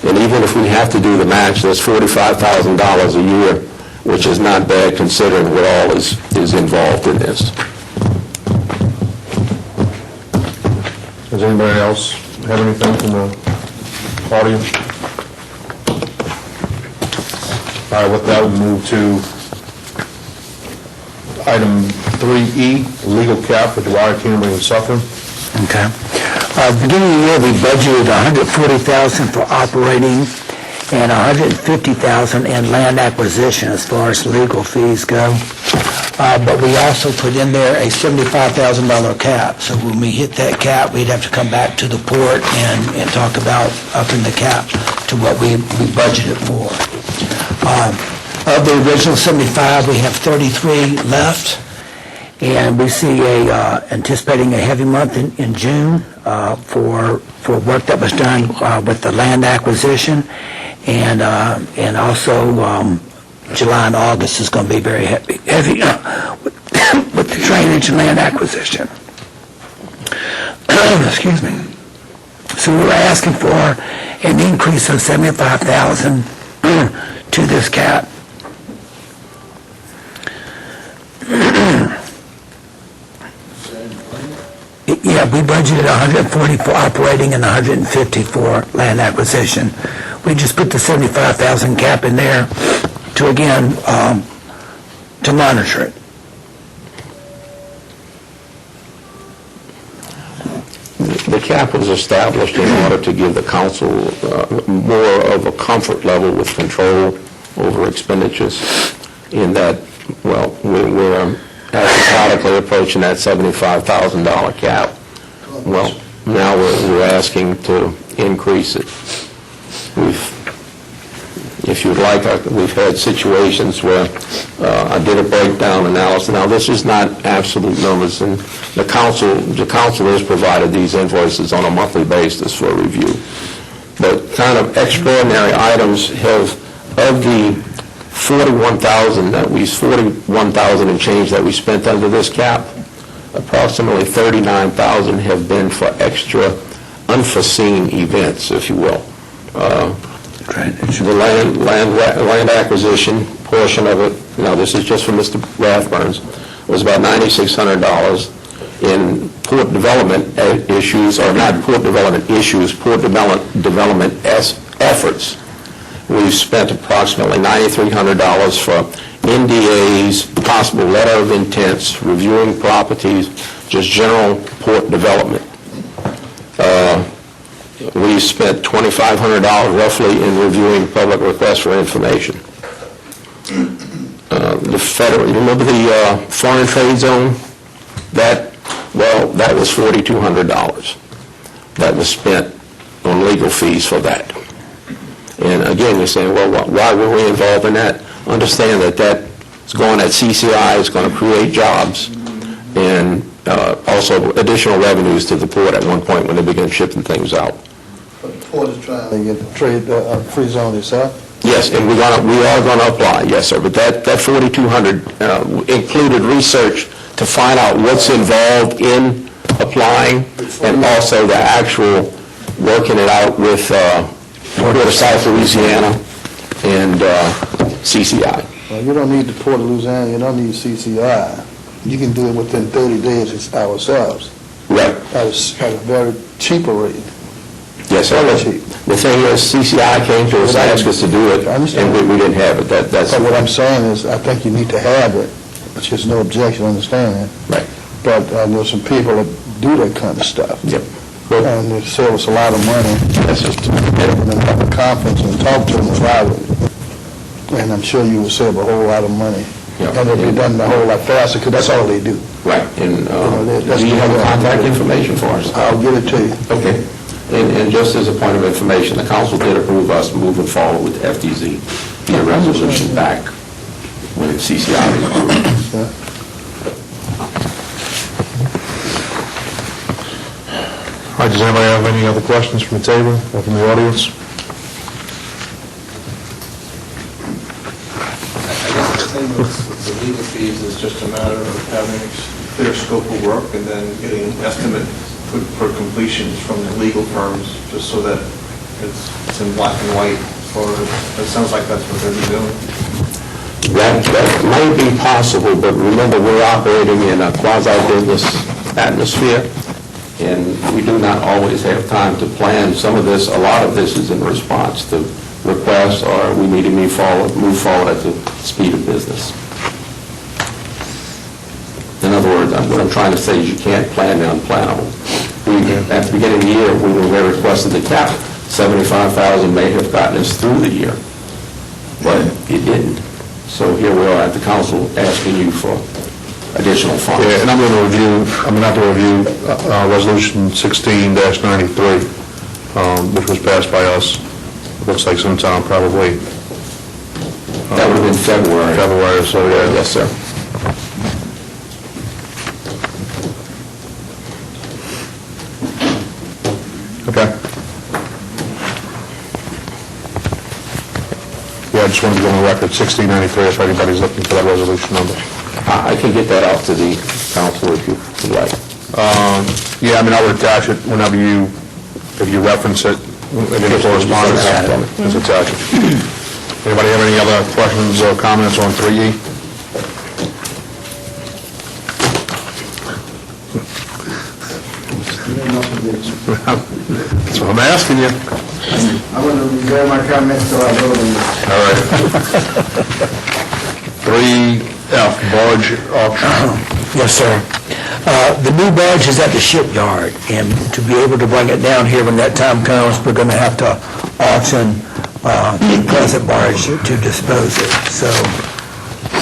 And even if we have to do the match, that's $45,000 a year, which is not bad considering what all is involved in this. Does anybody else have anything from the audience? All right, with that, we'll move to item 3E, legal cap for Dwyer, Kingery, and Suffern. Okay. Beginning of the year, we budgeted $140,000 for operating and $150,000 in land acquisition as far as legal fees go. But we also put in there a $75,000 cap. So when we hit that cap, we'd have to come back to the port and talk about upping the cap to what we budgeted for. Of the original 75, we have 33 left. And we see anticipating a heavy month in June for work that was done with the land acquisition, and also July and August is going to be very heavy with the drainage and land acquisition. Excuse me. So we're asking for an increase of $75,000 to this cap. Yeah, we budgeted 140 for operating and 150 for land acquisition. We just put the 75,000 cap in there to, again, to monitor it. The cap was established in order to give the council more of a comfort level with control over expenditures in that, well, we're asymptotically approaching that $75,000 cap. Well, now we're asking to increase it. If you'd like, we've had situations where I did a breakdown analysis. Now, this is not absolute numbers, and the council has provided these invoices on a monthly basis for review. But kind of extraordinary items have, of the 41,000 and change that we spent under this cap, approximately 39,000 have been for extra unforeseen events, if you will. The land acquisition portion of it, now this is just for Mr. Rathburns, was about $9,600 in port development issues, or not port development issues, port development efforts. We've spent approximately $9,300 for NDAs, possible letter of intents, reviewing properties, just general port development. We spent $2,500 roughly in reviewing public requests for information. The federal, you remember the foreign trade zone? That was $4,200 that was spent on legal fees for that. And again, you're saying, well, why were we involved in that? Understand that that's going at CCI, it's going to create jobs, and also additional revenues to the port at one point when they begin shipping things out. But the port is trying to get the trade free zone itself? Yes, and we are going to apply, yes, sir. But that $4,200 included research to find out what's involved in applying, and also the actual working it out with Port of South Louisiana and CCI. Well, you don't need the Port of Louisiana, you don't need CCI. You can do it within 30 days ourselves. Right. At a very cheaper rate. Yes, sir. The thing is, CCI came to us, asked us to do it, and we didn't have it. That's But what I'm saying is, I think you need to have it, but there's no objection, understand that. right. But there's some people that do that kind of stuff. Yep. And they save us a lot of money. That's just And then have a conference and talk to them privately. And I'm sure you will save a whole lot of money. Yeah. And it'll be done a whole lot faster, because that's all they do. right. And that's do you have the- contact information for us? I'll give it to you. Okay. And just as a point of information, the council did approve us moving forward with FDZ, the resolution back when CCI was approved. Yeah. All right, does anybody have any other questions from the table or from the audience? I guess the thing with the legal fees is just a matter of having a clear scope of work and then getting an estimate for completions from the legal firms, just so that it's in black and white, or it sounds like that's what they're doing. That might be possible, but remember, we're operating in a quasi-business atmosphere, and we do not always have time to plan. Some of this, a lot of this is in response to requests, or we need to move forward at the speed of business. In other words, what I'm trying to say is you can't plan the unplannable. At the beginning of the year, we were requested the cap. $75,000 may have gotten us through the year, but it didn't. So here we are at the council asking you for additional funds. Yeah, and I'm going to review Resolution 16-93, which was passed by us. Looks like sometime probably. That would have been February. February, so yeah. Yes, sir. Okay. Yeah, I just wanted to go on the record, 1693, if anybody's looking for that resolution number. I can get that out to the council if you would like. Yeah, I mean, I would attach it whenever if you reference it in any correspondence, just attach it. Anybody have any other questions or comments on 3E? That's what I'm asking you. I'm going to reserve my comments till I vote on this. All right. 3F, barge auction. Yes, sir. The new barge is at the shipyard, and to be able to bring it down here when that time comes, we're going to have to auction the present barge to dispose it. So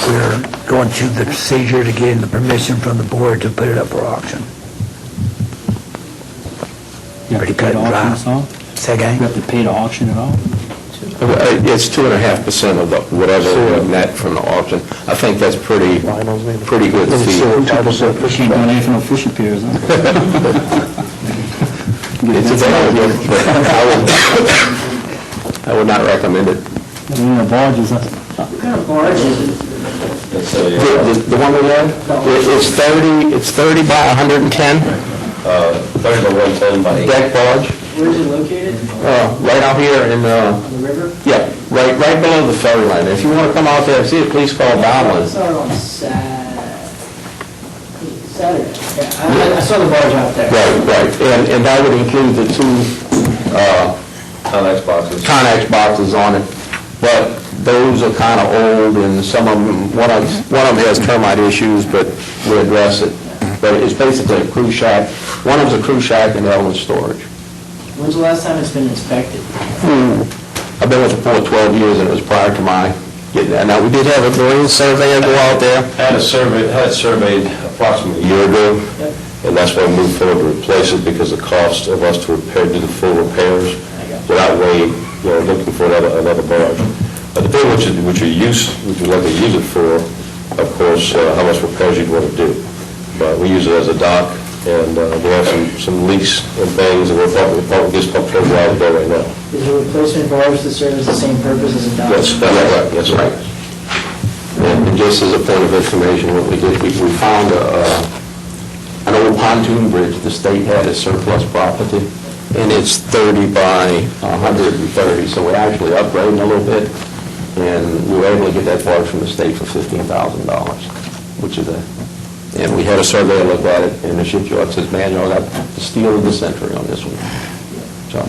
we're going through the procedure to get the permission from the board to put it up for auction. You have to pay to auction this all? Say again? You have to pay to auction it all? It's 2.5% of whatever net from the auction. I think that's pretty good fee. You can't do anything for no fishing piers, huh? It's available, but I would not recommend it. Barges, The one we have, it's 30 by 110. 30 by 110 by 8. Deck barge. Where is it located? Right out here in, On the river? yeah, right below the ferry line. If you want to come out there and see it, please call I Donlin. saw it on Saturday. Yeah, I saw the barge out there. Right, and that would include the two Connex boxes. Connex boxes on it, but those are kind of old, and some of them, one of them has termite issues, but we address it. But it's basically a cruise shack. One of them's a cruise shack and the other one's storage. When's the last time it's been inspected? I've been with the port 12 years, and it was prior to my getting there. Now, we did have a marine surveyor go out there. Had it surveyed approximately a year ago, and that's why we moved forward to replace it, because the cost of us to repair, do the full repairs, without waiting, looking for another barge. Depending what you like to use it for, of course, how much repairs you'd want to do. But we use it as a dock, and we have some leaks and things, and we're probably just pumped for a while ago right now. Is a replacement barge to serve as the same purpose as a dock? That's right, that's right. And just as a point of information, what we did, we found an old pontoon bridge the state had as surplus property, and it's 30 by 130, so we actually upgraded a little bit, and we were able to get that barge from the state for $15,000, which is and we had a surveyor look at it, and the shipyard says, man, you got the steal of the century on this one. So,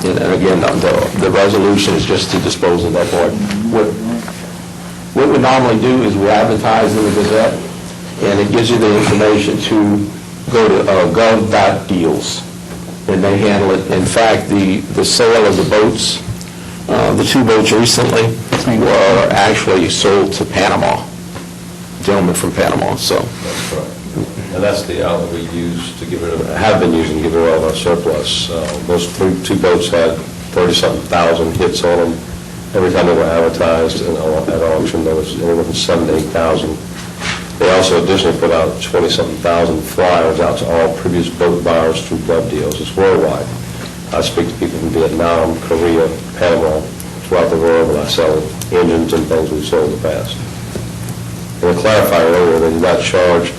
and again, the resolution is just to dispose of that barge. What we normally do is we advertise in the Gazette, and it gives you the information to go to gov.deals, and they handle it. In fact, the sale of the boats, the two boats recently, were actually sold to Panama, gentleman from Panama, so. That's correct. And that's the outlet we use to get rid of, have been using to get rid of all of our surplus. Those two boats had 30-something thousand hits on them. Every time they were advertised and at auction, there was anywhere from 7,000 to 8,000 They also additionally put out 20-something thousand flyers out to all previous boat buyers through Gov Deals. It's worldwide. I speak to people from Vietnam, Korea, Panama, throughout the world, and I sell engines and things we've sold in the past. And to clarify earlier, they do not charge,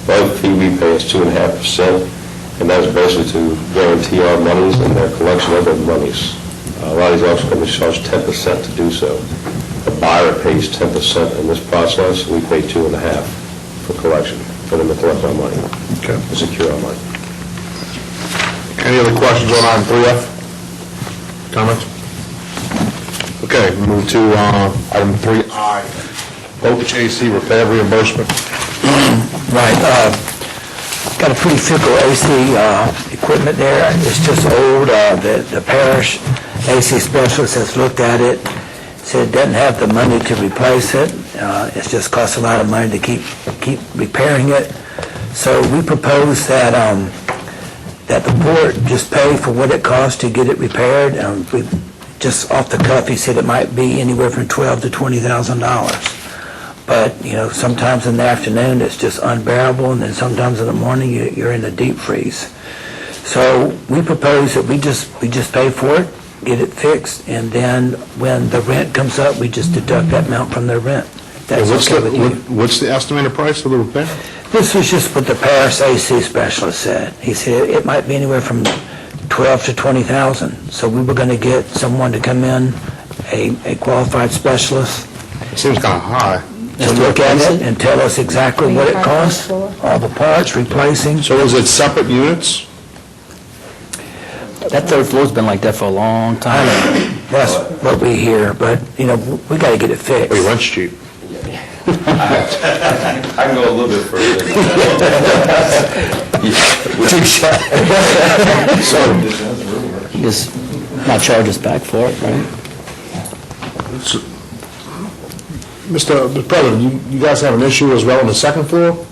the only fee we pay is 2.5%, and that is basically to guarantee our monies and their collection of their monies. A lot of these auction companies charge 10% to do so. The buyer pays 10% in this process, we pay 2.5% for collection, for them to collect our money, Okay. to secure our money. Any other questions on item 3F? Comments? Okay, we move to item 3I, OHAC repair reimbursement. Right, got a pretty fickle AC equipment there. It's just old. The parish AC specialist has looked at it, said it doesn't have the money to replace it. It's just costs a lot of money to keep repairing it. So we propose that that the port just pay for what it costs to get it repaired. We just off the cuff, he said it might be anywhere from $12,000 to $20,000. But, you know, sometimes in the afternoon, it's just unbearable, and then sometimes in the morning, you're in a deep freeze. So we propose that we just pay for it, get it fixed, and then when the rent comes up, we just deduct that amount from their rent. That's okay with you. What's the estimated price of the repair? This was just what the parish AC specialist said. He said it might be anywhere from $12,000 to $20,000. So we were going to get someone to come in, a qualified specialist, It seems kind of high. to look at it and tell us exactly what it costs, all the parts, replacing. So is it separate units? That third floor's been like that for a long time. That's what we hear, but, you know, we got to get it fixed. Oh, your rent's cheap. I can go a little bit further. Just not charge us back for it, right? Mr. President, you guys have an issue as well on the second floor?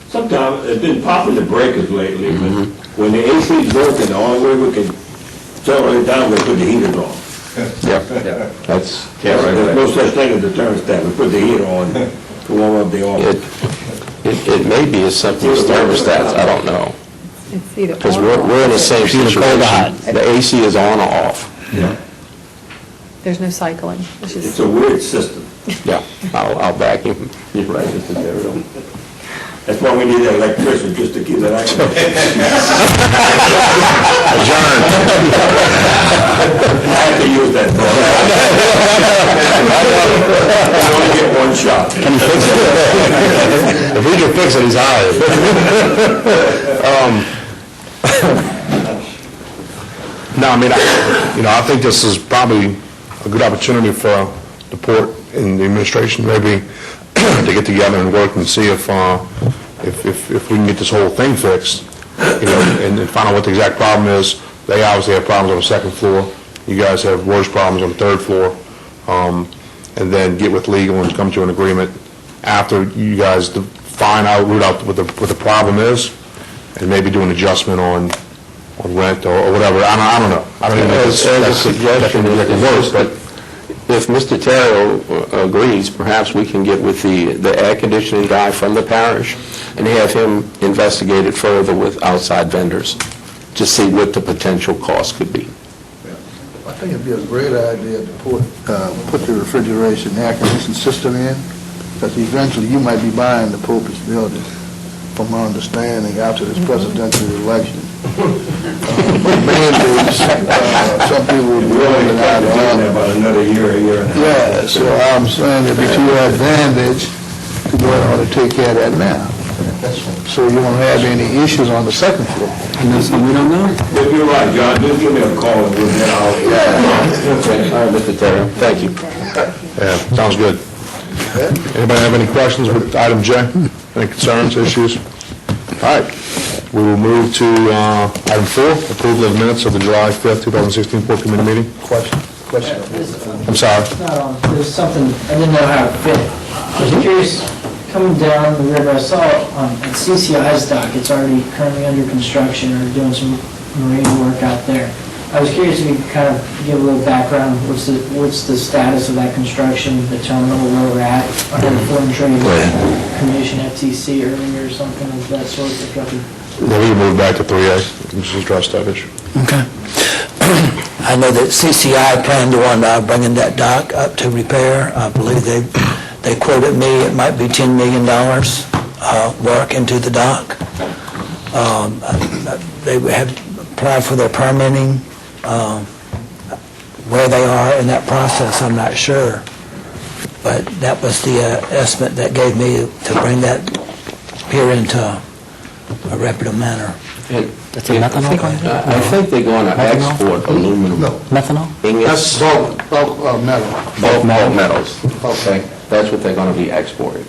Sometimes, it's been popping the breakers lately, but when the AC's working, the only way we can turn it down, we put the heaters on. That's, There's no such thing as a thermostat, we put the heater on to warm up the office. it may be as simple as thermostats, I don't know. It's either Because on or we're in the off. same situation. The AC is on or off. There's no cycling. It's It's just, a weird system. Yeah, I'll back him. You're right, Mr. Terrell. That's why we need that electrician, just to keep that active. I have to use that phone. I only get one shot. If we can fix it, he's hired. No, I mean, I think this is probably a good opportunity for the port and the administration maybe to get together and work and see if we can get this whole thing fixed, and find out what the exact problem is. They obviously have problems on the second floor. You guys have worse problems on the third floor. And then get with legal and come to an agreement after you guys find out, root out what the problem is, and maybe do an adjustment on rent or whatever. I don't know. I don't even know if As a suggestion, but if Mr. Terrell agrees, perhaps we can get with the air conditioning guy from the parish and have him investigate it further with outside vendors to see what the potential cost could be. I think it'd be a great idea to put the refrigeration air conditioning system in, because eventually you might be buying the Popey's building, from my understanding, after this presidential election. Mandates, some people would be willing to have done it. About another year and a half. Yeah, so I'm saying it'd be to your advantage to go ahead and take care of that now. So you won't have any issues on the second floor. And that's something we don't know. If you're right, John, just give me a call and we'll get out. All right, Mr. Terrell, thank you. yeah, sounds good. Anybody have any questions with item J? Any concerns, issues? All right, we will move to item 4, approval of minutes of the July 5th, 2016 Port Committee meeting. Question. I'm sorry. There's something, I didn't know how it fit. I was curious, coming down the river, I saw on CCI's dock, it's already currently under construction or doing some marine work out there. I was curious if you could kind of give a little background, what's the status of that construction, the terminal, where we're at, under the Foreign Trade Commission, ITC earlier or something of that sort, if y'all could. Then we can move back to 3A, and just address that issue. Okay. I know that CCI planned on bringing that dock up to repair. I believe they quoted me, it might be $10 million work into the dock. They have applied for their permitting. Where they are in that process, I'm not sure. But that was the estimate that gave me to bring that pier into a reputable manner. That's a methanol? I think they're going to export aluminum. Methanol? That's bulk metal. Bulk metals. Okay, that's what they're going to be exporting.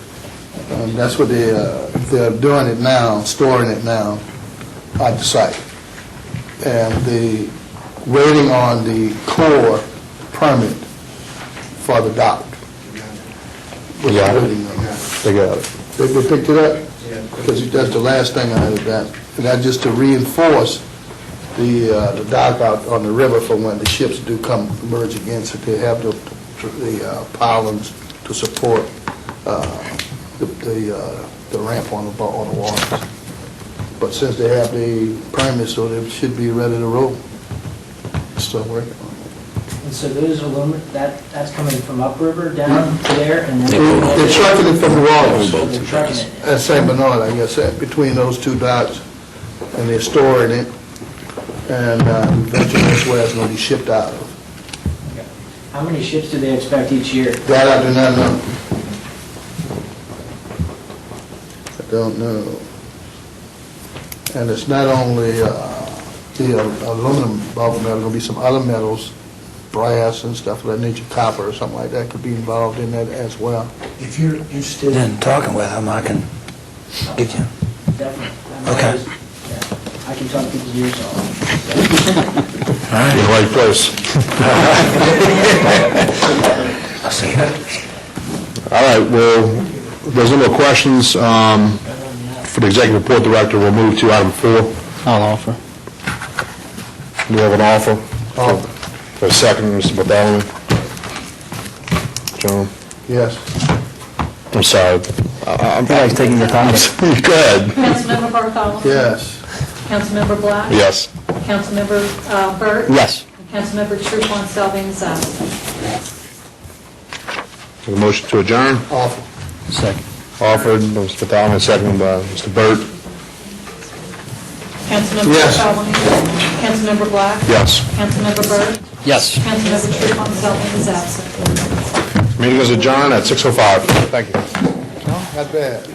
That's what they're doing it now, storing it now at the site. And the waiting on the Corps permit for the dock. They got it. They got it. They picked it up? Because that's the last thing I heard of that. And that's just to reinforce the dock out on the river for when the ships do come merge against it. They have the pylons to support the ramp on the water. But since they have the permit, so they should be ready to roll. Still working on it. And so those aluminum, that's coming from upriver down to there, and then... They're trucking it from the waters. They're trucking it. At St. Bernard, I guess, between those two docks, and they're storing it, and eventually that's where it's going to be shipped out of. How many ships do they expect each year? That I do not know. I don't know. And it's not only the aluminum bulk metal, there'll be some other metals, brass and stuff of that nature, copper or something like that could be involved in that as well. If you're interested in talking with them, I can give you. Definitely. Okay. I can talk people's ears off. All right. In the right place. I'll see you. All right, well, if there's no more questions for the Executive Board Director, we'll move to item 4. I'll offer. We have an offer. For a second, Mr. Bartholomew. John? Yes. I'm sorry. I'm probably taking your time. Go ahead. Councilmember Bartholomew? Yes. Councilmember Black? Yes. Councilmember Burt? Yes. Councilmember Trufant Selving is absent. A motion to adjourn? Offer. Second. Offered by Mr. Bartholomew, seconded by Mr. Burt. Councilmember Yes. Bartholomew? Councilmember Black? Yes. Councilmember Burt? Yes. Councilmember Trufant Selving is absent. Meeting is adjourned at 6:05. Thank you. Not bad.